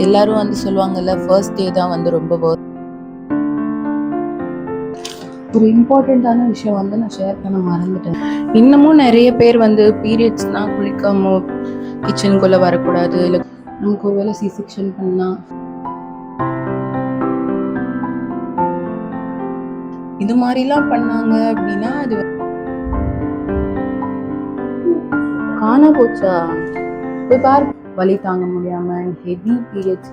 எல்லாரும் வந்து சொல்லுவாங்கல்ல, ஃபர்ஸ்ட் டே தான் வந்து ரொம்ப ஒரு இம்பார்ட்டண்ட்டான விஷயம் வந்து நான் ஷேர் பண்ண மறந்துட்டேன். இன்னமும் நிறைய பேர் வந்து பீரியட்ஸ்னா குளிக்காம கிச்சனுக்குள்ள வரக்கூடாது, இல்லை நமக்கு ஒருவேளை சி செக்ஷன் பண்ணா இது மாதிரிலாம் பண்ணாங்க அப்படின்னா அது காண போச்சா போய் பாரு. வலி தாங்க முடியாம ஹெவி பீரியட்ஸ்.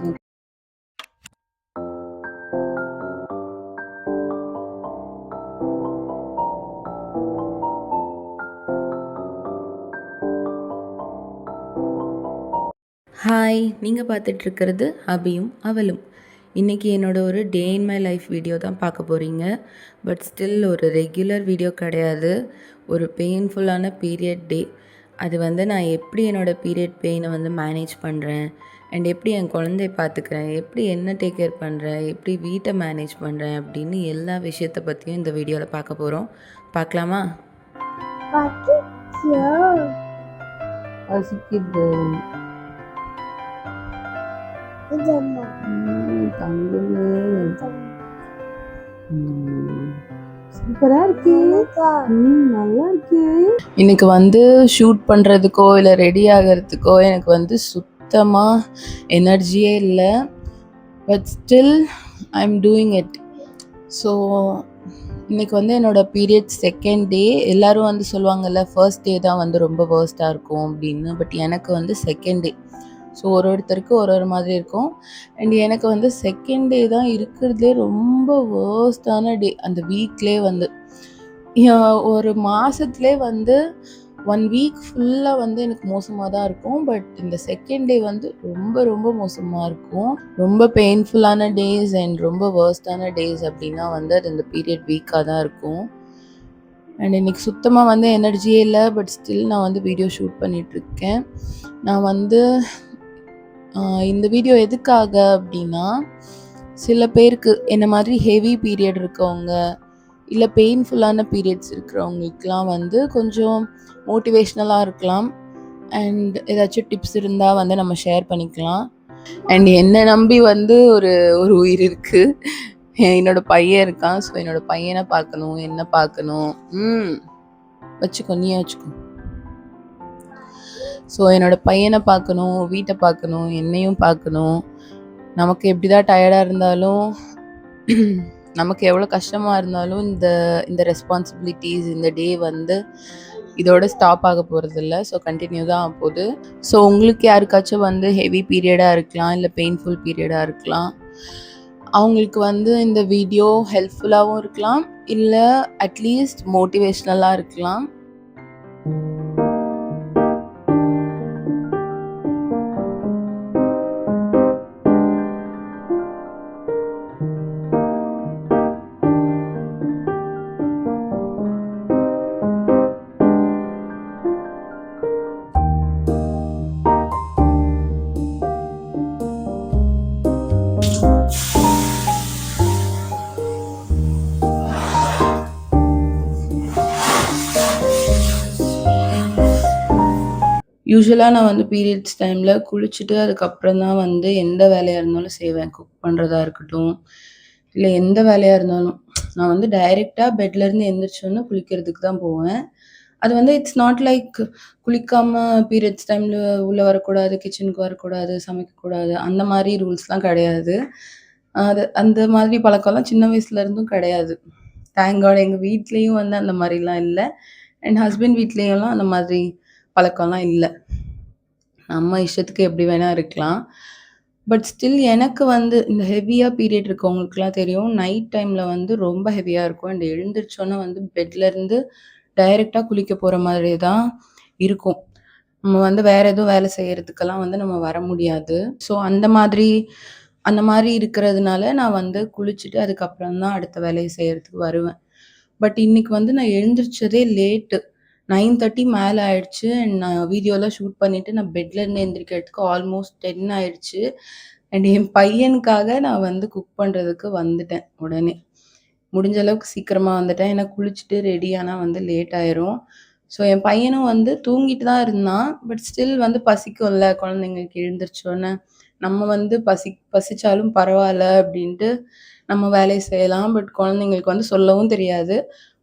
ஹாய், நீங்கள் பார்த்துட்ருக்கிறது அபியும் அவளும். இன்றைக்கி என்னோட ஒரு டே இன் மை லைஃப் வீடியோ தான் பார்க்க போகிறீங்க. பட் ஸ்டில் ஒரு ரெகுலர் வீடியோ கிடையாது. ஒரு பெயின்ஃபுல்லான பீரியட் டே. அது வந்து நான் எப்படி என்னோடய பீரியட் பெயினை வந்து மேனேஜ் பண்ணுறேன், அண்ட் எப்படி என் குழந்தைய பார்த்துக்கிறேன், எப்படி என்ன டேக் கேர் பண்ணுறேன், எப்படி வீட்டை மேனேஜ் பண்ணுறேன் அப்படின்னு எல்லா விஷயத்தை பற்றியும் இந்த வீடியோவில் பார்க்க போகிறோம். பார்க்கலாமா? பசிக்குது. சூப்பரா இருக்கு, நல்லா இருக்கு. இன்னைக்கு வந்து ஷூட் பண்றதுக்கோ இல்லை ரெடி ஆகிறதுக்கோ எனக்கு வந்து சுத்தமா எனர்ஜியே இல்லை. But still I am doing it. So இன்னைக்கு வந்து என்னோட பீரியட் செகண்ட் டே. எல்லாரும் வந்து சொல்லுவாங்கல்ல, ஃபர்ஸ்ட் டே தான் வந்து ரொம்ப வேர்ஸ்டாக இருக்கும் அப்படின்னு. பட் எனக்கு வந்து செகண்ட் டே. ஸோ ஒருத்தருக்கு ஒரு மாதிரி இருக்கும். அண்ட் எனக்கு வந்து செகண்ட் டே தான் இருக்கிறதுலே ரொம்ப வேர்ஸ்டான டே. அந்த வீக்லேயே வந்து ஒரு மாதத்துலேயே வந்து 1 வீக் ஃபுல்லாக வந்து எனக்கு மோசமாக தான் இருக்கும். பட் இந்த செகண்ட் டே வந்து ரொம்ப ரொம்ப மோசமாக இருக்கும். ரொம்ப பெயின்ஃபுல்லான டேஸ் அண்ட் ரொம்ப வேர்ஸ்டான டேஸ் அப்படின்னா வந்து அது இந்த பீரியட் வீக்காக தான் இருக்கும். அண்ட் இன்னைக்கு சுத்தமாக வந்து எனர்ஜியே இல்லை. பட் ஸ்டில் நான் வந்து வீடியோ ஷூட் பண்ணிகிட்ருக்கேன். நான் வந்து இந்த வீடியோ எதுக்காக அப்படின்னா, சில பேருக்கு என்ன மாதிரி ஹெவி பீரியட் இருக்கவங்க, இல்லை பெயின்ஃபுல்லான பீரியட்ஸ் இருக்கிறவங்களுக்குலாம் வந்து கொஞ்சம் மோட்டிவேஷ்னலாக இருக்கலாம். அண்ட் ஏதாச்சும் டிப்ஸ் இருந்தால் வந்து நம்ம ஷேர் பண்ணிக்கலாம். அண்ட் என்னை நம்பி வந்து ஒரு உயிர் இருக்குது, என்னோட பையன் இருக்கான். ஸோ என்னோட பையனை பார்க்கணும், என்ன பார்க்கணும். வச்சுக்கோ, நீயே வச்சுக்கோ. ஸோ என்னோடய பையனை பார்க்கணும், வீட்டை பார்க்கணும், என்னையும் பார்க்கணும். நமக்கு எப்படி தான் டயர்டாக இருந்தாலும், நமக்கு எவ்வளோ கஷ்டமாக இருந்தாலும் இந்த ரெஸ்பான்சிபிலிட்டிஸ், இந்த டே வந்து இதோட ஸ்டாப் ஆக போகிறதில்ல. ஸோ கண்டினியூ தான் ஆகுது. ஸோ உங்களுக்கு யாருக்காச்சும் வந்து ஹெவி பீரியடாக இருக்கலாம், இல்லை பெயின்ஃபுல் பீரியடாக இருக்கலாம். அவங்களுக்கு வந்து இந்த வீடியோ ஹெல்ப்ஃபுல்லாகவும் இருக்கலாம், இல்லை அட்லீஸ்ட் மோட்டிவேஷ்னலாக இருக்கலாம். யூஸ்வலாக நான் வந்து பீரியட்ஸ் டைமில் குளிச்சுட்டு அதுக்கப்புறம் தான் வந்து எந்த வேலையாக இருந்தாலும் செய்வேன். குக் பண்ணுறதா இருக்கட்டும், இல்லை எந்த வேலையாக இருந்தாலும் நான் வந்து டைரெக்டாக பெட்லேருந்து எழுந்திரிச்சோன்னு குளிக்கிறதுக்கு தான் போவேன். அது வந்து இட்ஸ் நாட் லைக் குளிக்காமல் பீரியட்ஸ் டைமில் உள்ளே வரக்கூடாது, கிச்சனுக்கு வரக்கூடாது, சமைக்கக்கூடாது, அந்த மாதிரி ரூல்ஸ்லாம் கிடையாது. அந்த மாதிரி பழக்கம்லாம் சின்ன வயசுலேருந்தும் கிடையாது. தேங்க் காட் எங்கள் வீட்லேயும் வந்து அந்த மாதிரிலாம் இல்லை. அண்ட் ஹஸ்பண்ட் வீட்லேயும்லாம் அந்த மாதிரி பழக்கம்லாம் இல்லை. நம்ம இஷ்டத்துக்கு எப்படி வேணால் இருக்கலாம். பட் ஸ்டில் எனக்கு வந்து இந்த ஹெவியாக பீரியட் இருக்கவங்களுக்குலாம் தெரியும், நைட் டைமில் வந்து ரொம்ப ஹெவியாக இருக்கும். அண்ட் எழுந்திரிச்சோன்னே வந்து பெட்லேருந்து டைரெக்டாக குளிக்க போகிற மாதிரி தான் இருக்கும். நம்ம வந்து வேறு எதுவும் வேலை செய்கிறதுக்கெல்லாம் வந்து நம்ம வர முடியாது. ஸோ அந்த மாதிரி இருக்கிறதுனால நான் வந்து குளிச்சுட்டு அதுக்கப்புறம் தான் அடுத்த வேலையை செய்கிறதுக்கு வருவேன். பட் இன்னைக்கு வந்து நான் எழுந்திரிச்சதே லேட்டு. 9:30 மேலே ஆயிடுச்சு. அண்ட் நான் வீடியோலாம் ஷூட் பண்ணிவிட்டு நான் பெட்லேருந்து எழுந்திரிக்கிறதுக்கு ஆல்மோஸ்ட் 10 ஆயிடுச்சு. அண்ட் என் பையனுக்காக நான் வந்து குக் பண்ணுறதுக்கு வந்துட்டேன். உடனே முடிஞ்ச அளவுக்கு சீக்கிரமாக வந்துட்டேன். ஏன்னா குளிச்சுட்டு ரெடி ஆனால் வந்து லேட் ஆயிரும். ஸோ என் பையனும் வந்து தூங்கிட்டு தான் இருந்தான். பட் ஸ்டில் வந்து பசிக்கும்ல குழந்தைங்களுக்கு எழுந்திரிச்சோன்னே. நம்ம வந்து பசிச்சாலும் பரவால்ல அப்படின்ட்டு நம்ம வேலைய செய்யலாம். பட் குழந்தைங்களுக்கு வந்து சொல்லவும் தெரியாது.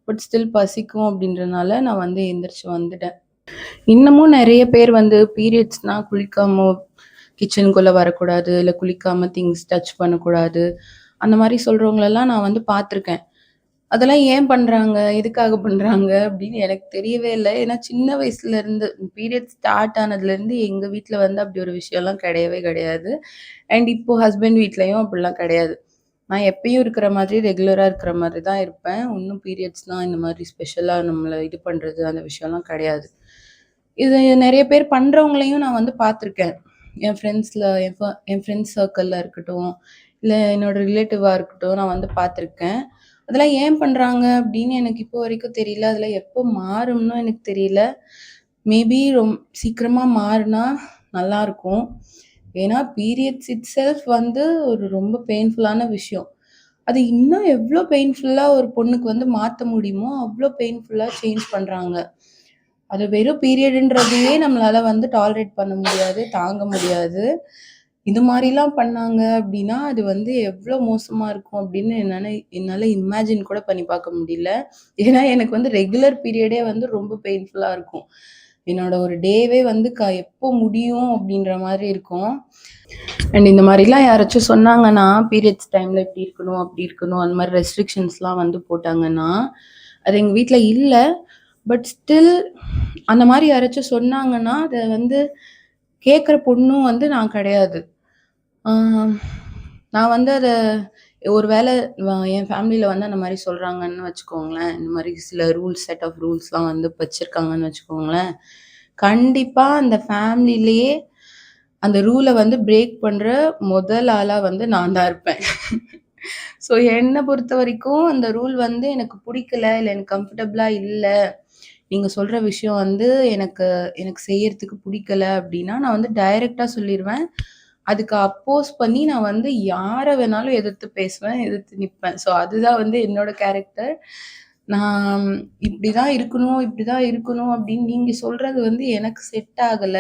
பட் ஸ்டில் பசிக்கும் அப்படின்றனால நான் வந்து எந்திரிச்சு வந்துட்டேன். இன்னமும் நெறைய பேர் வந்து பீரியட்ஸ்னா குளிக்காம கிச்சனுக்குள்ள வரக்கூடாது, இல்ல குளிக்காம திங்ஸ் டச் பண்ணக்கூடாது. அந்த மாரி சொல்றவங்களெல்லாம் நான் வந்து பார்த்துருக்கேன். அதெல்லாம் ஏன் பண்றாங்க? எதுக்காக பண்றாங்க? அப்படின்னு எனக்கு தெரியவே இல்ல. ஏன்னா சின்ன வயசுலருந்து பீரியட்ஸ் ஸ்டார்ட் ஆனதுலேருந்து எங்க வீட்ல வந்து அப்படி ஒரு விஷயம்லாம் கிடையவே கிடையாது. அண்ட் இப்போ ஹஸ்பண்ட் வீட்லயும் அப்படிலாம் கிடையாது. நான் எப்பயும் இருக்கிற மாதிரி ரெகுலரா இருக்கிற மாதிரி தான் இருப்பேன். ஒண்ணும் பீரியட்ஸ்லாம் இந்த மாதிரி ஸ்பெஷலா நம்மள இது பண்றது அந்த விஷயம்லாம் கிடையாது. இது நெறைய பேர் பண்றவங்களையும் நான் வந்து பார்த்துருக்கேன். என் ஃப்ரெண்ட்ஸ்ல என் ஃப்ரெண்ட்ஸ் சர்க்கிள்ல இருக்கட்டும், இல்ல என்னோட ரிலேட்டிவா இருக்கட்டும், நான் வந்து பார்த்துருக்கேன். அதெல்லாம் ஏன் பண்றாங்க அப்படின்னு எனக்கு இப்போ வரைக்கும் தெரியல. அதெல்லாம் எப்போ மாறும்ன்னும் எனக்கு தெரியல. மேபி சீக்கிரமா மாறுனா நல்லாருக்கும். ஏன்னா பீரியட்ஸ் இட்செல்ஃப் வந்து ஒரு ரொம்ப பெயின்ஃபுல்லான விஷயம். அது இன்னும் எவ்ளோ பெயின்ஃபுல்லா ஒரு பொண்ணுக்கு வந்து மாத்த முடியுமோ, அவ்ளோ பெயின்ஃபுல்லா சேஞ்ச் பண்றாங்க. அது வெறும் பீரியடுன்றதையே நம்மளால வந்து டாலரேட் பண்ண முடியாது, தாங்க முடியாது. இது மாரிலாம் பண்ணாங்க அப்டின்னா, அது வந்து எவ்ளோ மோசமா இருக்கும் அப்டின்னு என்னால இமேஜின் கூட பண்ணி பார்க்க முடியல. ஏன்னா, எனக்கு வந்து ரெகுலர் பீரியடே வந்து ரொம்ப பெயின்ஃபுல்லா இருக்கும். என்னோட ஒரு டேவே வந்து எப்போ முடியும் அப்டின்ற மாரி இருக்கும். அண்ட் இந்த மாரிலாம் யாராச்சும் சொன்னாங்கன்னா, பீரியட்ஸ் டைம்ல இப்டி இருக்கணும், அப்டி இருக்கணும், அந்த மாரி ரெஸ்ட்ரிக்ஷன்ஸ்லாம் வந்து போட்டாங்கன்னா, அது எங்க வீட்ல இல்ல. பட் ஸ்டில் அந்த மாரி யாராச்சும் சொன்னாங்கன்னா, அத வந்து கேட்குற பொண்ணும் வந்து நான் கிடையாது. ஆ நான் வந்து அத ஒரு வேள என் ஃபேமிலில வந்து அந்த மாரி சொல்றாங்கன்னு வச்சுக்கோங்களேன். இந்த மாரி சில செட் ஆஃப் ரூல்ஸ்லாம் வந்து வச்சிருக்காங்கன்னு வச்சுக்கோங்களேன். கண்டிப்பா அந்த ஃபேமிலிலயே அந்த ரூல வந்து பிரேக் பண்ற முதல் ஆளா வந்து நான் தான் இருப்பேன். ஸோ என்ன பொறுத்தவரைக்கும் அந்த ரூல் வந்து எனக்கு புடிக்கல, இல்ல எனக்கு கம்ஃபர்டபுளா இல்ல. நீங்க சொல்ற விஷயம் வந்து எனக்கு எனக்கு செய்யறதுக்கு புடிக்கல அப்டின்னா, நான் வந்து டைரக்ட்டா சொல்லிருவேன். அதுக்கு அப்போஸ் பண்ணி நான் வந்து யார வேணாலும் எதிர்த்து பேசுவேன், எதிர்த்து நிப்பேன். ஸோ அதுதான் வந்து என்னோட கேரக்டர். நான் இப்படிதான் இருக்கணும், இப்படிதான் இருக்கணும் அப்படின்னு நீங்க சொல்றது வந்து எனக்கு செட் ஆகல.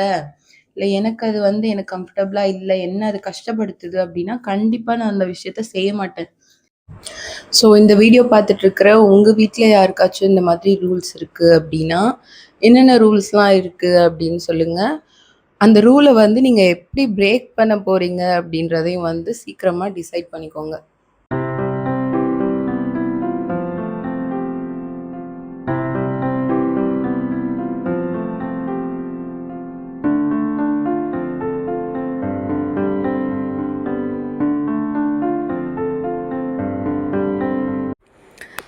இல்ல எனக்கு அது வந்து எனக்கு கம்ஃபர்டபுளா இல்ல. என்ன அது கஷ்டப்படுத்துது அப்படின்னா, கண்டிப்பா நான் அந்த விஷயத்த செய்ய மாட்டேன். ஸோ இந்த வீடியோ பார்த்துட்டு இருக்கிற உங்க வீட்ல யாருக்காச்சும் இந்த மாதிரி ரூல்ஸ் இருக்கு அப்படின்னா, என்னென்ன ரூல்ஸ்லாம் இருக்கு அப்படின்னு சொல்லுங்க. அந்த ரூல வந்து நீங்க எப்படி பிரேக் பண்ண போறீங்க அப்படின்றதையும் வந்து சீக்கிரமா டிசைட் பண்ணிக்கோங்க.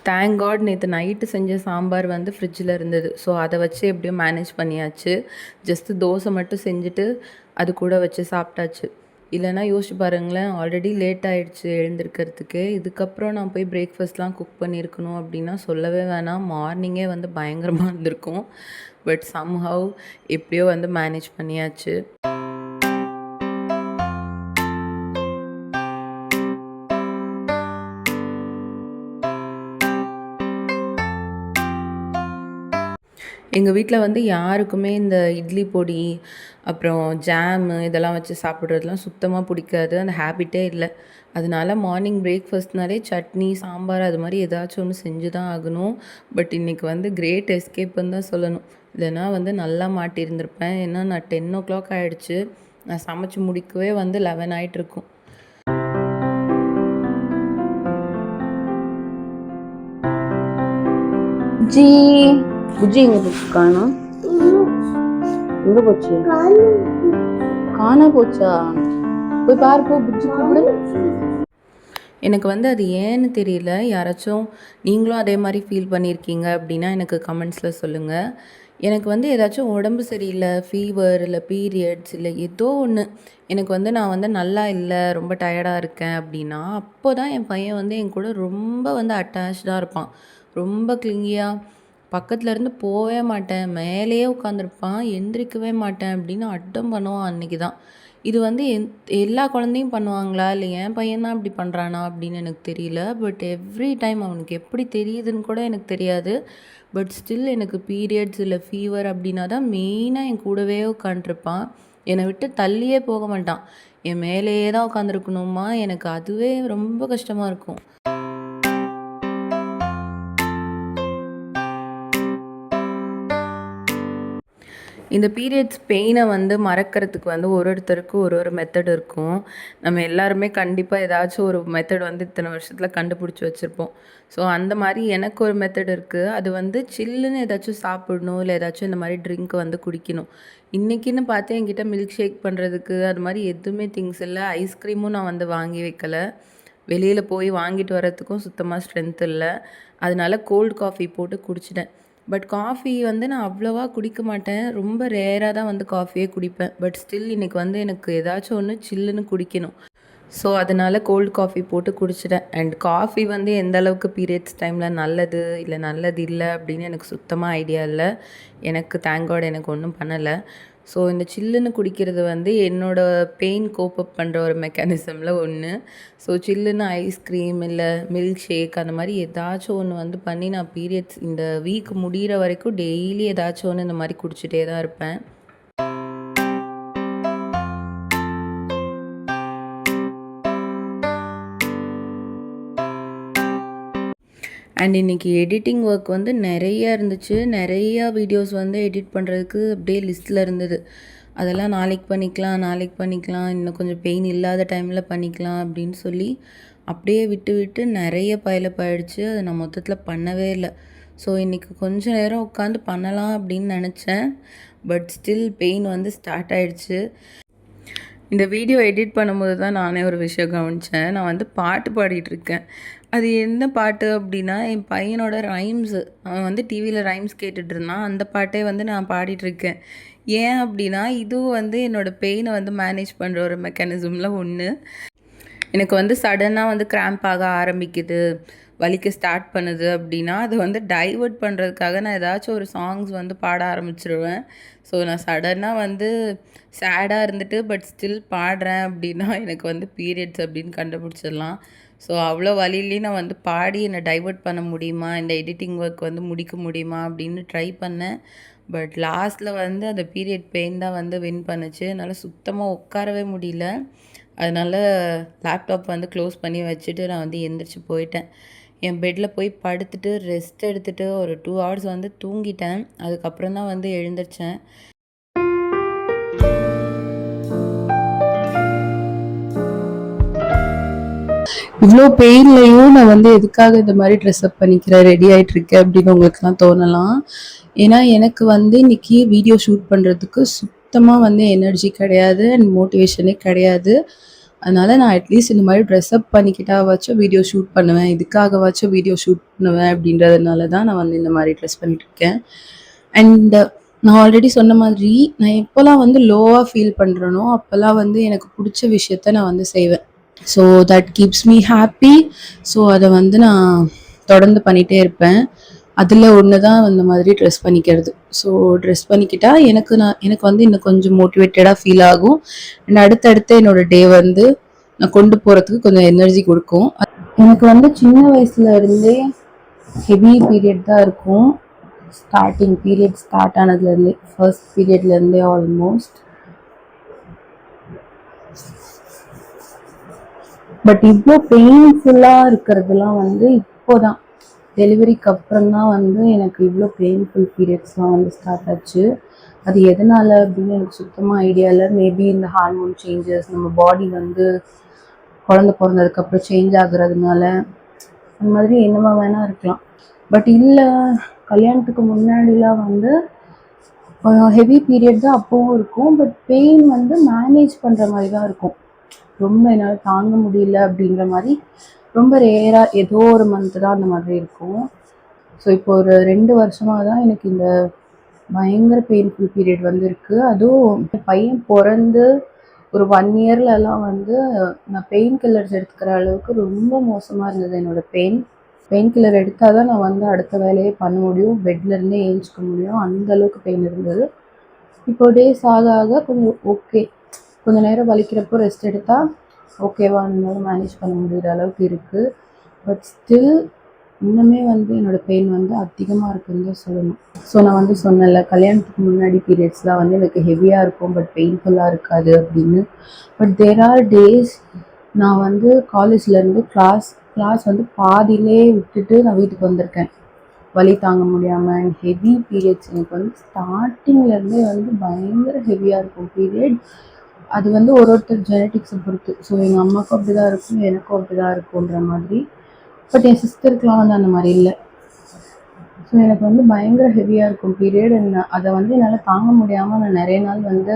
தேங்க் காட் நேற்று நைட்டு செஞ்ச சாம்பார் வந்து ஃப்ரிட்ஜில் இருந்தது. ஸோ அதை வச்சு எப்படியோ மேனேஜ் பண்ணியாச்சு. ஜஸ்ட்டு தோசை மட்டும் செஞ்சுட்டு அது கூட வச்சு சாப்பிட்டாச்சு. இல்லைனா யோசிச்சு பாருங்களேன், ஆல்ரெடி லேட் ஆகிடுச்சு எழுந்திருக்கிறதுக்கு. இதுக்கப்புறம் நான் போய் பிரேக்ஃபாஸ்ட்லாம் குக் பண்ணியிருக்கணும் அப்படின்னா சொல்லவே வேணாம். மார்னிங்கே வந்து பயங்கரமாக இருந்திருக்கும். பட் சம்ஹவ் எப்படியோ வந்து மேனேஜ் பண்ணியாச்சு. எங்கள் வீட்டில் வந்து யாருக்குமே இந்த இட்லி பொடி, அப்புறம் ஜாமு இதெல்லாம் வச்சு சாப்பிட்றதுலாம் சுத்தமாக பிடிக்காது. அந்த ஹேபிட்டே இல்லை. அதனால மார்னிங் பிரேக்ஃபாஸ்ட்னாலே சட்னி, சாம்பார் அது மாதிரி ஏதாச்சும் ஒன்று செஞ்சு தான் ஆகணும். பட் இன்றைக்கி வந்து கிரேட் எஸ்கேப்புன்னு தான் சொல்லணும். இல்லைனா வந்து நல்லா மாட்டியிருந்திருப்பேன். ஏன்னா நான் 10:00 ஆகிடுச்சு. நான் சமைச்சு முடிக்கவே வந்து 11 ஆகிட்டுருக்கும். ஜி புஜ்ஜி எங்க போச்சு காணோம்? எங்க போச்சு? காணா போச்சா? போய் பாரு போ, புஜ்ஜி கூப்பிடு. எனக்கு வந்து அது ஏன்னு தெரியல. யாராச்சும் நீங்களும் அதே மாதிரி ஃபீல் பண்ணியிருக்கீங்க அப்படின்னா எனக்கு கமெண்ட்ஸில் சொல்லுங்கள். எனக்கு வந்து ஏதாச்சும் உடம்பு சரியில்லை, ஃபீவர் இல்லை பீரியட்ஸ் இல்லை ஏதோ ஒன்று எனக்கு வந்து நான் வந்து நல்லா இல்லை, ரொம்ப டயர்டாக இருக்கேன் அப்படின்னா, அப்போ தான் என் பையன் வந்து என் கூட ரொம்ப வந்து அட்டாச்சாக இருப்பான். ரொம்ப கிளிங்கியாக பக்கத்துல இருந்து போவே மாட்டேன், மேலேயே உட்காந்துருப்பான், எந்திரிக்கவே மாட்டேன் அப்படின்னு அடம் பண்ணுவான் அன்னைக்கு தான். இது வந்து எல்லா குழந்தையும் பண்ணுவாங்களா, இல்லை என் பையன் தான் இப்படி பண்ணுறானா அப்படின்னு எனக்கு தெரியல. பட் எவ்ரி டைம் அவனுக்கு எப்படி தெரியுதுன்னு கூட எனக்கு தெரியாது. பட் ஸ்டில் எனக்கு பீரியட்ஸ் இல்லை ஃபீவர் அப்படின்னா தான் மெயினாக என் கூடவே உட்காண்ட்ருப்பான். என்னை விட்டு தள்ளியே போக மாட்டான். என் மேலேயே தான் உட்காந்துருக்கணுமா, எனக்கு அதுவே ரொம்ப கஷ்டமாக இருக்கும். இந்த பீரியட்ஸ் பெயினை வந்து மறக்கிறதுக்கு வந்து ஒருத்தருக்கு ஒரு மெத்தட் இருக்கும். நம்ம எல்லாருமே கண்டிப்பாக ஏதாச்சும் ஒரு மெத்தட் வந்து இத்தனை வருஷத்தில் கண்டுபிடிச்சி வச்சுருப்போம். ஸோ அந்த மாதிரி எனக்கு ஒரு மெத்தட் இருக்குது. அது வந்து சில்லுன்னு ஏதாச்சும் சாப்பிடணும், இல்லை ஏதாச்சும் இந்த மாதிரி ட்ரிங்க் வந்து குடிக்கணும். இன்றைக்கின்னு பார்த்து என்கிட்ட மில்க் ஷேக் பண்ணுறதுக்கு அது மாதிரி எதுவுமே திங்ஸ் இல்லை. ஐஸ்கிரீமும் நான் வந்து வாங்கி வைக்கலை. வெளியில் போய் வாங்கிட்டு வரத்துக்கும் சுத்தமாக ஸ்ட்ரென்த் இல்லை. அதனால கோல்டு காஃபி போட்டு குடிச்சிட்டேன். பட் காஃபி வந்து நான் அவ்வளோவா குடிக்க மாட்டேன். ரொம்ப ரேராக தான் வந்து காஃபியே குடிப்பேன். பட் ஸ்டில் இன்றைக்கி வந்து எனக்கு ஏதாச்சும் ஒன்று சில்லுன்னு குடிக்கணும். ஸோ அதனால் கோல்டு காஃபி போட்டு குடிச்சிட்டேன். அண்ட் காஃபி வந்து எந்த அளவுக்கு பீரியட்ஸ் டைமில் நல்லது இல்லை நல்லது இல்லை அப்படின்னு எனக்கு சுத்தமாக ஐடியா இல்லை. எனக்கு தேங்க் காட் எனக்கு ஒன்றும் பண்ணலை. ஸோ இந்த சில்லுன்னு குடிக்கிறது வந்து என்னோடய பெயின் கோப் அப் பண்ணுற ஒரு மெக்கானிசமில் ஒன்று. ஸோ சில்லுன்னு ஐஸ்கிரீம் இல்லை மில்க் ஷேக் அந்த மாதிரி ஏதாச்சும் ஒன்று வந்து பண்ணி நான் பீரியட்ஸ் இந்த வீக் முடிகிற வரைக்கும் டெய்லி ஏதாச்சும் ஒன்று இந்த மாதிரி குடிச்சிட்டே தான் இருப்பேன். அண்ட் இன்றைக்கி எடிட்டிங் ஒர்க் வந்து நிறையா இருந்துச்சு. நிறையா வீடியோஸ் வந்து எடிட் பண்ணுறதுக்கு அப்படியே லிஸ்ட்டில் இருந்தது. அதெல்லாம் நாளைக்கு பண்ணிக்கலாம், இன்னும் கொஞ்சம் பெயின் இல்லாத டைமில் பண்ணிக்கலாம் அப்படின்னு சொல்லி அப்படியே விட்டு நிறைய பைலப் ஆகிடுச்சு. அதை நான் மொத்தத்தில் பண்ணவே இல்லை. ஸோ இன்றைக்கி கொஞ்சம் நேரம் உட்காந்து பண்ணலாம் அப்படின்னு நினச்சேன். பட் ஸ்டில் பெயின் வந்து ஸ்டார்ட் ஆகிடுச்சு. இந்த வீடியோ எடிட் பண்ணும்போது தான் நானே ஒரு விஷயம் கவனித்தேன். நான் வந்து பாட்டு பாடிட்டுருக்கேன். அது என்ன பாட்டு அப்படின்னா, என் பையனோட ரைம்ஸு. அவன் வந்து டிவியில் ரைம்ஸ் கேட்டுட்ருந்தான். அந்த பாட்டே வந்து நான் பாடிட்டுருக்கேன். ஏன் அப்படின்னா, இதுவும் வந்து என்னோடய பெயினை வந்து மேனேஜ் பண்ணுற ஒரு மெக்கானிசமில் ஒன்று. எனக்கு வந்து சடனாக வந்து கிராம்ப் ஆக ஆரம்பிக்குது, வலிக்க ஸ்டார்ட் பண்ணுது அப்படின்னா, அதை வந்து டைவர்ட் பண்ணுறதுக்காக நான் ஏதாச்சும் ஒரு சாங்ஸ் வந்து பாட ஆரம்பிச்சிருவேன். ஸோ நான் சடனாக வந்து சேடாக இருந்துட்டு பட் ஸ்டில் பாடுறேன் அப்படின்னா எனக்கு வந்து பீரியட்ஸ் அப்படின்னு கண்டுபிடிச்சிடலாம். ஸோ அவ்வளோ வழியிலையும் நான் வந்து பாடி என்னை டைவர்ட் பண்ண முடியுமா, இந்த எடிட்டிங் ஒர்க் வந்து முடிக்க முடியுமா அப்படின்னு ட்ரை பண்ணேன். பட் லாஸ்ட்டில் வந்து அந்த பீரியட் பெயின் தான் வந்து வின் பண்ணுச்சு. என்னால் சுத்தமாக உட்காரவே முடியல. அதனால் லேப்டாப் வந்து க்ளோஸ் பண்ணி வச்சுட்டு நான் வந்து எந்திரிச்சு போயிட்டேன். என் பெட்டில் போய் படுத்துட்டு ரெஸ்ட் எடுத்துகிட்டு ஒரு 2 ஹவர்ஸ் வந்து தூங்கிட்டேன். அதுக்கப்புறம் தான் வந்து எழுந்திரிச்சேன். இவ்வளோ பெயின்லையும் நான் வந்து எதுக்காக இந்த மாதிரி ட்ரெஸ்அப் பண்ணிக்கிறேன், ரெடி ஆகிட்டுருக்கேன் அப்படின்னு உங்களுக்குலாம் தோணலாம். ஏன்னா எனக்கு வந்து இன்றைக்கி வீடியோ ஷூட் பண்ணுறதுக்கு சுத்தமாக வந்து எனர்ஜி கிடையாது அண்ட் மோட்டிவேஷனே கிடையாது. அதனால் நான் அட்லீஸ்ட் இந்த மாதிரி ட்ரெஸ்அப் பண்ணிக்கிட்டாவாச்சும் வீடியோ ஷூட் பண்ணுவேன், இதுக்காகவாச்சும் வீடியோ ஷூட் பண்ணுவேன் அப்படின்றதுனால தான் நான் வந்து இந்த மாதிரி ட்ரெஸ் பண்ணிகிட்ருக்கேன். அண்ட் நான் ஆல்ரெடி சொன்ன மாதிரி நான் எப்போல்லாம் வந்து லோவாக ஃபீல் பண்ணுறேனோ அப்போல்லாம் வந்து எனக்கு பிடிச்ச விஷயத்த நான் வந்து செய்வேன். So that keeps me happy. So அதை வந்து நான் தொடர்ந்து பண்ணிகிட்டே இருப்பேன். அதில் ஒன்று தான் அந்த மாதிரி ட்ரெஸ் பண்ணிக்கிறது. ஸோ ட்ரெஸ் பண்ணிக்கிட்டால் எனக்கு வந்து இன்னும் கொஞ்சம் மோட்டிவேட்டடாக ஃபீல் ஆகும். அண்ட் அடுத்தடுத்து என்னோடய டே வந்து நான் கொண்டு போகிறதுக்கு கொஞ்சம் எனர்ஜி கொடுக்கும். எனக்கு வந்து சின்ன வயசுல இருந்தே ஹெவி பீரியட் தான் இருக்கும். ஸ்டார்டிங் பீரியட் ஸ்டார்ட் ஆனதுலேருந்தே, ஃபர்ஸ்ட் பீரியட்லேருந்தே ஆல்மோஸ்ட். பட் இவ்வளோ பெயின்ஃபுல்லாக இருக்கிறதுலாம் வந்து இப்போதான் டெலிவரிக்கு அப்புறம் தான் வந்து எனக்கு இவ்வளோ பெயின்ஃபுல் பீரியட்ஸ்லாம் வந்து ஸ்டார்ட் ஆச்சு. அது எதனால் அப்படின்னு எனக்கு சுத்தமாக ஐடியா இல்லை. மேபி இந்த ஹார்மோன் சேஞ்சஸ், நம்ம பாடி வந்து குழந்த பிறந்ததுக்கப்புறம் சேஞ்ச் ஆகுறதுனால அந்த மாதிரி என்னமா வேணால் இருக்கலாம். பட் இல்லை, கல்யாணத்துக்கு முன்னாடிலாம் வந்து ஹெவி பீரியட் தான் அப்போவும் இருக்கும். பட் பெயின் வந்து மேனேஜ் பண்ணுற மாதிரி தான் இருக்கும். ரொம்ப என்னால் தாங்க முடியல அப்படின்ற மாதிரி ரொம்ப ரேராக ஏதோ ஒரு மந்த்து தான் அந்த மாதிரி இருக்கும். ஸோ இப்போ ஒரு 2 வருஷமாக தான் எனக்கு இந்த பயங்கர பெயின்ஃபுல் பீரியட் வந்து இருக்குது. அதுவும் பையன் பிறந்து ஒரு 1 இயர்லலாம் வந்து நான் பெயின் கில்லர்ஸ் எடுத்துக்கிற அளவுக்கு ரொம்ப மோசமாக இருந்தது என்னோடய பெயின் கில்லர் எடுத்தால் தான் நான் வந்து அடுத்த வேலையே பண்ண முடியும், பெட்லேருந்தே ஏஞ்சிக்க முடியும், அந்தளவுக்கு பெயின் இருந்தது. இப்போ டேஸ் ஆக ஆக கொஞ்சம் ஓகே, கொஞ்சம் நேரம் வலிக்கிறப்போ ரெஸ்ட் எடுத்தால் ஓகேவா, அந்த மேனேஜ் பண்ண முடிகிற அளவுக்கு இருக்குது. பட் ஸ்டில் இன்னுமே வந்து என்னோடய பெயின் வந்து அதிகமாக இருக்குன்னு தான் சொல்லணும். ஸோ நான் வந்து சொன்னேன்ல, கல்யாணத்துக்கு முன்னாடி பீரியட்ஸ்லாம் வந்து எனக்கு ஹெவியாக இருக்கும் பட் பெயின்ஃபுல்லாக இருக்காது அப்படின்னு. பட் தேர் ஆர் டேஸ் நான் வந்து காலேஜ்லேருந்து கிளாஸ் வந்து பாதியிலே விட்டுட்டு நான் வீட்டுக்கு வந்திருக்கேன். வலி தாங்க முடியாமல் அண்ட் ஹெவி பீரியட்ஸ். எனக்கு வந்து ஸ்டார்டிங்லேருந்தே வந்து பயங்கர ஹெவியாக இருக்கும் பீரியட். அது வந்து ஒருத்தர் ஜெனட்டிக்ஸை பொறுத்து. ஸோ எங்கள் அம்மாவுக்கும் அப்படி தான் இருக்கும், எனக்கும் அப்படி தான் இருக்குன்ற மாதிரி. பட் என் சிஸ்டருக்குலாம் வந்து அந்த மாதிரி இல்லை. ஸோ எனக்கு வந்து பயங்கர ஹெவியாக இருக்கும் பீரியட். அதை வந்து என்னால் தாங்க முடியாமல் நான் நிறைய நாள் வந்து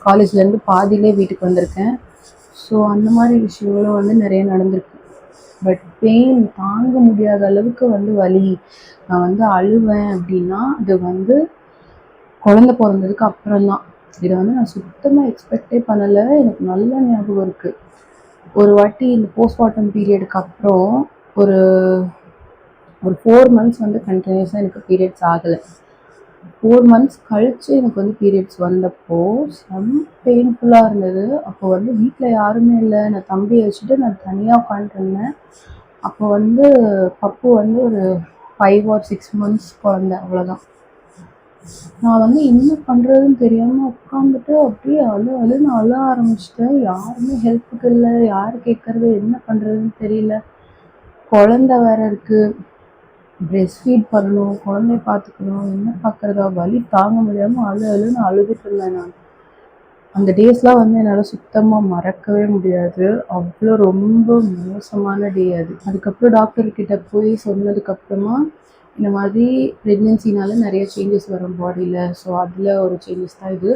காலேஜ்லேருந்து பாதியிலே வீட்டுக்கு வந்திருக்கேன். ஸோ அந்த மாதிரி விஷயங்களும் வந்து நிறைய நடந்திருக்கு. பட் பெயின் தாங்க முடியாத அளவுக்கு வந்து வலி, நான் வந்து அழுவேன் அப்படின்னா அது வந்து குழந்தை பிறந்ததுக்கு அப்புறம்தான். இதை வந்து நான் சுத்தமாக எக்ஸ்பெக்டே பண்ணலை. எனக்கு நல்ல ஞாபகம் இருக்குது. ஒரு வாட்டி இந்த போஸ்ட்மார்ட்டம் பீரியடுக்கு அப்புறம் ஒரு 4 months வந்து கண்டினியூஸாக எனக்கு பீரியட்ஸ் ஆகலை. 4 months கழித்து எனக்கு வந்து பீரியட்ஸ் வந்தப்போ செம்ம பெயின்ஃபுல்லாக இருந்தது. அப்போ வந்து வீட்டில் யாருமே இல்லை, நான் தம்பியை வச்சுட்டு நான் தனியாக உட்காந்துருந்தேன். அப்போ வந்து பப்பு வந்து ஒரு 5 or 6 months குழந்தை, அவ்வளோதான். நான் வந்து என்ன பண்ணுறதுன்னு தெரியாமல் உட்காந்துட்டு அப்படியே நான் அழ ஆரம்பிச்சிட்டேன். யாருமே ஹெல்ப்புக்கு இல்லை, யார் கேட்குறது, என்ன பண்ணுறதுன்னு தெரியல. குழந்தை வேற இருக்குது, பிரெஸ்ட் ஃபீட் பண்ணணும், குழந்தைய பார்த்துக்கணும், என்ன பார்க்குறதா, வலி தாங்க முடியாமல் அழுன்னு அழுதுட்டு இருந்தேன் நான். அந்த டேஸ்லாம் வந்து என்னால் சுத்தமாக மறக்கவே முடியாது. அவ்வளோ ரொம்ப மோசமான டே அது. அதுக்கப்புறம் டாக்டர்கிட்ட போய் சொன்னதுக்கப்புறமா இந்த மாதிரி ப்ரெக்னென்சினால நிறைய சேஞ்சஸ் வரும் பாடியில். ஸோ அதில் ஒரு சேஞ்சஸ் தான் இது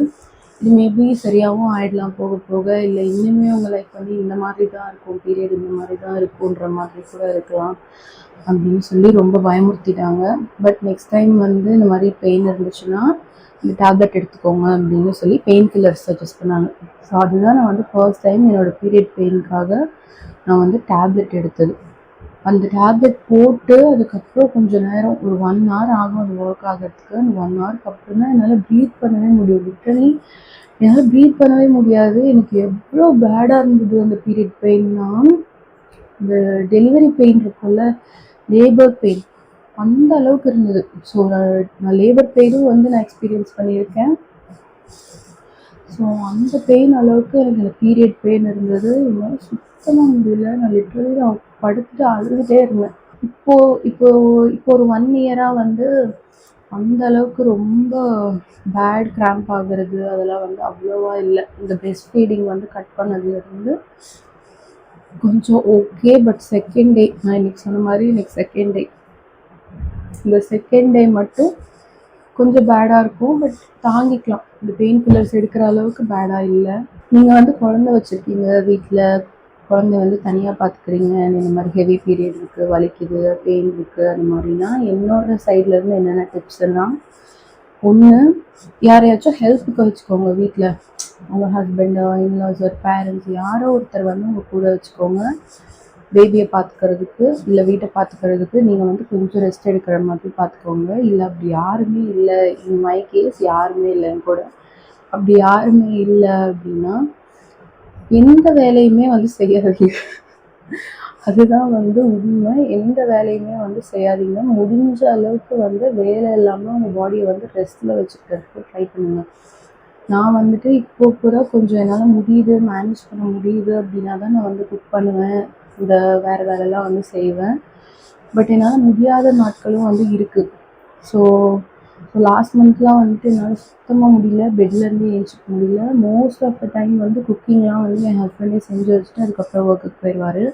மேபி சரியாகவும் ஆகிடலாம் போக போக. இல்லை இன்னுமே உங்கள் லைஃப் வந்து இந்த மாதிரி தான் இருக்கும், பீரியட் இந்த மாதிரி தான் இருக்குன்ற மாதிரி கூட இருக்கலாம் அப்படின்னு சொல்லி ரொம்ப பயமுறுத்திட்டாங்க. பட் நெக்ஸ்ட் டைம் வந்து இந்த மாதிரி பெயின் இருந்துச்சுன்னா இந்த டேப்லெட் எடுத்துக்கோங்க அப்படின்னு சொல்லி பெயின் கில்லர்ஸ் சஜஸ்ட் பண்ணாங்க. ஸோ அதுதான் நான் வந்து ஃபர்ஸ்ட் டைம் என்னோடய பீரியட் பெயினுக்காக நான் வந்து டேப்லெட் எடுத்தது. அந்த டேப்லெட் போட்டு அதுக்கப்புறம் கொஞ்சம் நேரம் ஒரு 1 hour ஆகும் அது ஒர்க் ஆகிறதுக்கு. அந்த 1 hourக்கு அப்புறம் தான் என்னால் ப்ரீத் பண்ணவே முடியும். லிட்டரலி என்னால் ப்ரீத் பண்ணவே முடியாது. எனக்கு எவ்வளோ பேடாக இருந்தது அந்த பீரியட் பெயின்னா, இந்த டெலிவரி பெயின் இருக்கும்ல, லேபர் பெயின், அந்த அளவுக்கு இருந்தது. ஸோ நான் லேபர் பெயினும் வந்து நான் எக்ஸ்பீரியன்ஸ் பண்ணியிருக்கேன். ஸோ அந்த பெயின் அளவுக்கு எனக்கு அந்த பீரியட் பெயின் இருந்தது. என்னால் சுத்தமாக முடியல. நான் லிட்டரலி நான் படுத்துட்டு அழுதுகிட்டே இருந்தேன். இப்போ ஒரு 1 year வந்து அந்த அளவுக்கு ரொம்ப பேட் கிராம்ப் ஆகுறது அதெல்லாம் வந்து அவ்வளோவா இல்லை. இந்த பிரெஸ்ட் ஃபீடிங் வந்து கட் பண்ணதுலேருந்து கொஞ்சம் ஓகே. பட் செகண்ட் டே, நான் இன்றைக்கி சொன்ன மாதிரி இன்னைக்கு செகண்ட் டே, இந்த செகண்ட் டே மட்டும் கொஞ்சம் பேடாக இருக்கும். பட் தாங்கிக்கலாம், இந்த பெயின் கில்லர்ஸ் எடுக்கிற அளவுக்கு பேடாக இல்லை. நீங்கள் வந்து குழந்தை வச்சுருக்கீங்க வீட்டில், குழந்தை வந்து தனியாக பார்த்துக்கிறீங்க, இந்த மாதிரி ஹெவி பீரியட் இருக்குது, வலிக்குது, பெயின் இருக்குது, அந்த மாதிரினா என்னோடய சைட்லேருந்து என்னென்ன டிப்ஸ்னால், ஒன்று யாரையாச்சும் ஹெல்ப்புக்கு வச்சுக்கோங்க வீட்டில். உங்கள் ஹஸ்பண்டோ, இன்லாஸ், ஒரு பேரண்ட்ஸ் யாரோ ஒருத்தர் வந்து உங்கள் கூட வச்சுக்கோங்க. பேபியை பார்த்துக்கிறதுக்கு இல்லை வீட்டை பார்த்துக்கிறதுக்கு நீங்கள் வந்து கொஞ்சம் ரெஸ்ட் எடுக்கிற மாதிரி பார்த்துக்கோங்க. இல்லை அப்படி யாருமே இல்லை, இன் மை கேஸ் யாருமே இல்லை என் கூட, அப்படி யாருமே இல்லை அப்படின்னா எந்த வேலையுமே வந்து செய்யாதீங்க. அதுதான் வந்து உண்மை. எந்த வேலையுமே வந்து செய்யாதீங்க. முடிஞ்ச அளவுக்கு வந்து வேலை இல்லாமல் உங்கள் பாடியை வந்து ரெஸ்ட்டில் வச்சுக்கிறதுக்கு ட்ரை பண்ணுங்க. நான் வந்துட்டு இப்போ கூட கொஞ்சம் என்னால் முடியுது, மேனேஜ் பண்ண முடியுது அப்படின்னா தான் நான் வந்து குக் பண்ணுவேன், இந்த வேறு வேலைலாம் வந்து செய்வேன். பட் என்னால் முடியாத நாட்களும் வந்து இருக்குது. ஸோ லாஸ்ட் மந்த்லாம் வந்துட்டு என்னால் சுத்தமாக முடியல, பெட்லேருந்து ஏஞ்சிக்க முடியல. மோஸ்ட் ஆஃப் த டைம் வந்து குக்கிங்லாம் வந்து என் ஹஸ்பண்டே செஞ்சு வச்சுட்டு அதுக்கப்புறம் ஒர்க்குக்கு போயிடுவார்.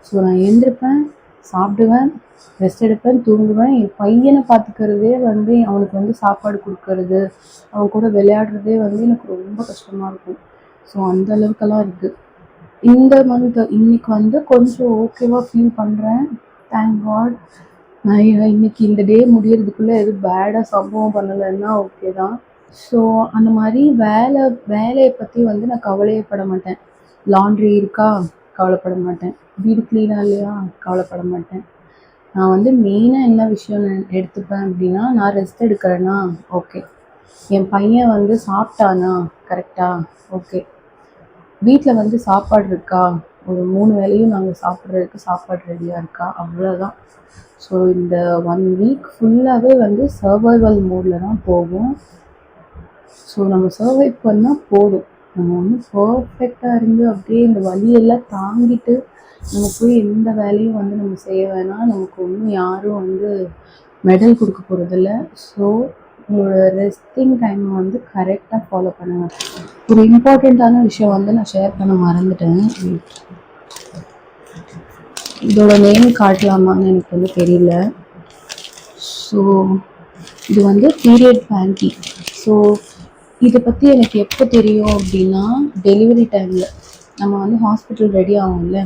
ஸோ நான் எழுந்திருப்பேன், சாப்பிடுவேன், ரெஸ்ட் எடுப்பேன், தூங்குவேன். என் பையனை பார்த்துக்கிறதே வந்து அவனுக்கு வந்து சாப்பாடு கொடுக்கறது, அவன் கூட விளையாடுறதே வந்து எனக்கு ரொம்ப கஷ்டமாக இருக்கும். ஸோ அந்த அளவுக்கெல்லாம் இருக்குது. இந்த மந்த் இன்னைக்கு வந்து கொஞ்சம் ஓகேவாக ஃபீல் பண்ணுறேன், தேங்க் காட். நான் இன்னைக்கு இந்த டே முடியறதுக்குள்ளே எதுவும் பேடாக சம்பவம் பண்ணலைன்னா ஓகே தான். ஸோ அந்த மாதிரி வேலையை பற்றி வந்து நான் கவலையப்பட மாட்டேன். லாண்ட்ரி இருக்கா, கவலைப்பட மாட்டேன். வீடு க்ளீனாக இல்லையா, கவலைப்பட மாட்டேன். நான் வந்து மெயினாக என்ன விஷயம் எடுத்துப்பேன் அப்படின்னா, நான் ரெஸ்ட் எடுக்கிறேன்னா ஓகே, என் பையன் வந்து சாப்பிட்டானா கரெக்டாக ஓகே, வீட்டில் வந்து சாப்பாடு இருக்கா, ஒரு 3 வேளையும் நாங்கள் சாப்பிட்றதுக்கு சாப்பாடு ரெடியாக இருக்கா, அவ்வளோதான். ஸோ இந்த 1 வீக் ஃபுல்லாகவே வந்து சர்வைவல் மோடில் தான் போகும். ஸோ நம்ம சர்வை பண்ணால் போதும். நம்ம வந்து பர்ஃபெக்டாக இருந்து அப்படியே இந்த வலியெல்லாம் தாங்கிட்டு நம்ம போய் எந்த வேலையும் வந்து நம்ம செய்ய வேணாம். நமக்கு ஒன்றும் யாரும் வந்து மெடல் கொடுக்க போகிறதில்ல. ஸோ உங்களோட ரெஸ்டிங் டைமை வந்து கரெக்டாக ஃபாலோ பண்ணுங்கள். ஒரு இம்பார்ட்டண்ட்டான விஷயம் வந்து நான் ஷேர் பண்ண மறந்துட்டேன். இதோட நேம் காட்டலாமான்னு எனக்கு வந்து தெரியல. ஸோ இது வந்து பீரியட் பேண்டி. ஸோ இதை பற்றி எனக்கு எப்போ தெரியும் அப்படின்னா, டெலிவரி டைமில் நம்ம வந்து ஹாஸ்பிட்டல் ரெடி ஆகும்ல,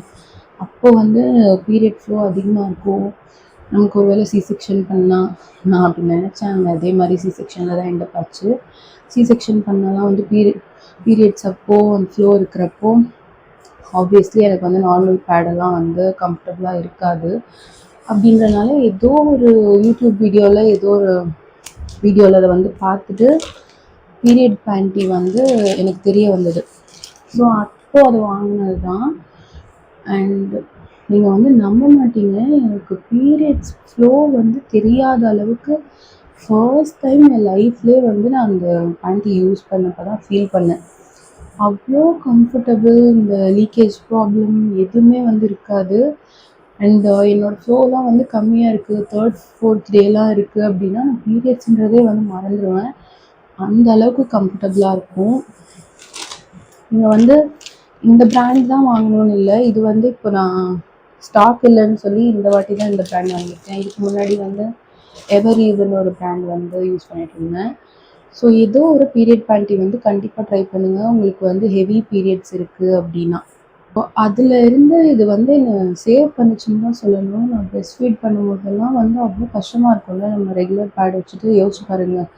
அப்போது வந்து பீரியட் ஃப்ளோ அதிகமாக இருக்கும். நமக்கு ஒரு வேளை சி செக்ஷன் பண்ணால், நான் அப்படி நினச்சேன், அதே மாதிரி சி செக்ஷனில் தான் எண்டப் ஆச்சு. சி செக்ஷன் பண்ணாலாம் வந்து பீரியட்ஸ் அப்போது அந்த ஃப்ளோ இருக்கிறப்போ ஆப்வியஸ்லி எனக்கு வந்து நார்மல் பேடெல்லாம் வந்து கம்ஃபர்டபுளாக இருக்காது. அப்படின்றனால ஏதோ ஒரு யூடியூப் வீடியோவில் அதை வந்து பார்த்துட்டு பீரியட் பேண்டி வந்து எனக்கு தெரிய வந்தது. ஸோ அப்போது அது வாங்கினது தான். அண்ட் நீங்கள் வந்து நம்ப மாட்டீங்க, எனக்கு பீரியட்ஸ் ஃப்ளோ வந்து தெரியாத அளவுக்கு ஃபர்ஸ்ட் டைம் என் லைஃப்லேயே வந்து நான் அந்த பேண்டி யூஸ் பண்ணப்போ தான் ஃபீல் பண்ணேன். அவ்வளோ கம்ஃபர்டபுள், இந்த லீக்கேஜ் ப்ராப்ளம் எதுவுமே வந்து இருக்காது. அண்ட் என்னோடய ஃப்ளோலாம் வந்து கம்மியாக இருக்குது, 3rd 4th டேலாம் இருக்குது அப்படின்னா நான் பீரியட்ஸுன்றதே வந்து மறந்துடுவேன். அந்த அளவுக்கு கம்ஃபர்டபுளாக இருக்கும். நீங்கள் வந்து இந்த பிராண்ட் தான் வாங்கணும்னு இல்லை. இது வந்து இப்போ நான் ஸ்டாக் இல்லைன்னு சொல்லி இந்த வாட்டி தான் இந்த பிராண்ட் வாங்கியிருக்கேன். இதுக்கு முன்னாடி வந்து எவர்ஈவ்னு ஒரு பிராண்ட் வந்து யூஸ் பண்ணிட்டு இருந்தேன். ஸோ ஏதோ ஒரு பீரியட் பேண்டி வந்து கண்டிப்பாக ட்ரை பண்ணுங்கள், உங்களுக்கு வந்து ஹெவி பீரியட்ஸ் இருக்குது அப்படின்னா. அதில் இருந்து இது வந்து என்னை சேவ் பண்ணிச்சுன்னு தான் சொல்லணும். நான் ப்ரெஸ்ட் ஃபீட் பண்ணும்போதெல்லாம் வந்து அவ்வளோ கஷ்டமாக இருக்கும்ல, நம்ம ரெகுலர் பேட் வச்சுட்டு யோசிச்சு பாருங்கள்.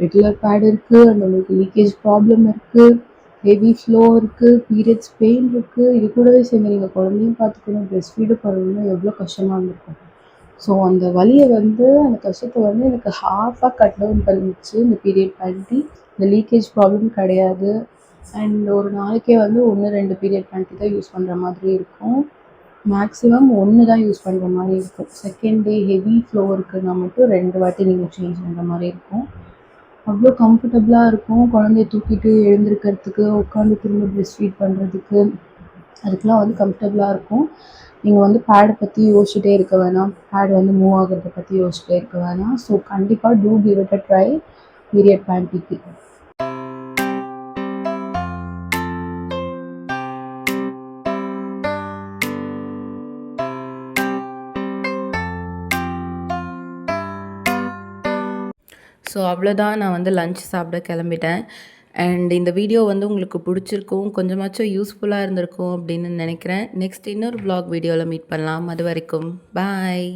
ரெகுலர் பேட் இருக்குது, அண்ட் உங்களுக்கு லீக்கேஜ் ப்ராப்ளம் இருக்குது, ஹெவி ஃப்ளோ இருக்குது, பீரியட்ஸ் பெயின் இருக்குது, இது கூடவே சேர்ந்து நீங்கள் குழந்தையும் பார்த்துக்கணும், ப்ரெஸ்ட் ஃபீடு பண்ணணும்னா எவ்வளோ கஷ்டமாக இருந்திருக்கும். ஸோ அந்த வலியை வந்து, அந்த கஷ்டத்தை வந்து எனக்கு ஹாஃபாக கட் டவுன் பண்ணிடுச்சு இந்த பீரியட் பேண்டி. இந்த லீக்கேஜ் ப்ராப்ளம் கிடையாது. அண்ட் ஒரு நாளைக்கே வந்து 1-2 பீரியட் பேண்டி தான் யூஸ் பண்ணுற மாதிரி இருக்கும். மேக்ஸிமம் 1 தான் யூஸ் பண்ணுற மாதிரி இருக்கும். செகண்ட் டே ஹெவி ஃப்ளோ இருக்குன்னா மட்டும் 2 வாட்டி நீங்கள் சேஞ்ச் பண்ணுற மாதிரி இருக்கும். அவ்வளோ கம்ஃபர்டபுளாக இருக்கும். குழந்தைய தூக்கிட்டு எழுந்திருக்கிறதுக்கு, உட்காந்து திரும்ப ப்ரெஸ்ட் ஃபீட் பண்ணுறதுக்கு, அதுக்கெலாம் வந்து கம்ஃபர்டபுளாக இருக்கும். நீங்கள் வந்து பேடை பற்றி யோசிச்சுட்டே இருக்க வேணாம், பேட் வந்து மூவ் ஆகிறத பற்றி யோசிச்சுட்டே இருக்க வேணாம். ஸோ கண்டிப்பாக to give it a try period பேண்டிக்கு. ஸோ அவ்வளோதான், நான் வந்து லஞ்ச் சாப்பிட கிளம்பிட்டேன். அண்ட் இந்த வீடியோ வந்து உங்களுக்கு பிடிச்சிருக்கும், கொஞ்சமாச்சும் யூஸ்ஃபுல்லாக இருந்திருக்கும் அப்படின்னு நினைக்கிறேன். நெக்ஸ்ட் இன்னொரு vlog வீடியோவில் மீட் பண்ணலாம். அது வரைக்கும் பாய்.